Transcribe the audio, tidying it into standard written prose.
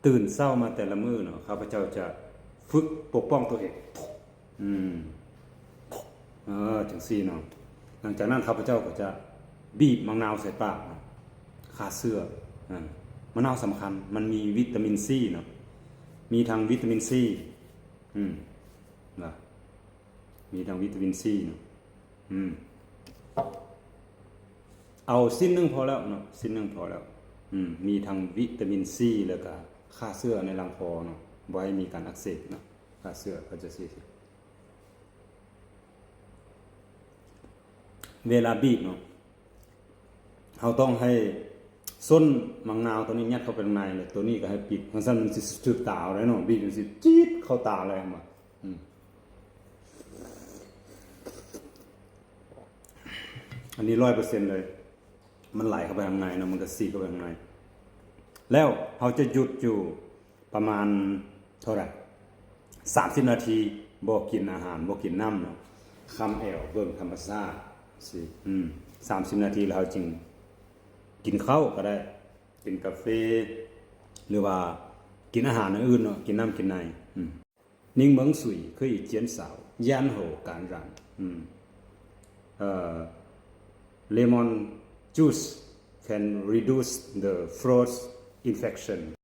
ตื่นเศร้ามาแต่ละมื้อเนาะข้าพเจ้าจะฝึกปกป้องตัวเองอืมจังซี่เนาะหลังจากนั้นข้าพเจ้าก็จะบีบมะนาวใส่ปากฆ่าเชื้อมะนาวสำคัญมันมีวิตามินซีเนาะมีทั้งวิตามินซีนะมีทั้งวิตามินซีเนาะเอาสิ้นนึงพอแล้วเนาะสิ้นนึงพอแล้วมีทั้งวิตามินซีแล้วก็ฆ่าเชื้อในลำคอเนาะบ่ให้มีการอักเสบเนาะฆ่าเชื้อก็จะสิเวลาบีบเนาะเราต้องให้ส้นมะนาวตัวนี้ยัดเข้าไปข้างในเลยตัวนี้ก็ให้ปิดทั้งสั้นมันสิถึกตาเลยเนาะบีบมันสิจี๊ดเข้าตาเลยมาอันนี้100%เลยมันไหลเข้าไปข้างในเนาะมันก็ซีเข้าไปข้างในแล้วเราจะหยุดอยู่ประมาณเท่าไหร่30 นาทีบ่กินอาหารบ่กินน้ำเนาะคำแอวเบิ่งธรรมชาติสิ30 นาทีแล้วจึงกินข้าวก็ได้กินกาแฟหรือว่ากินอาหารอื่นเนาะกินน้ำกินใน柠檬水可以减少咽喉感染lemon juice can reduce the throat infection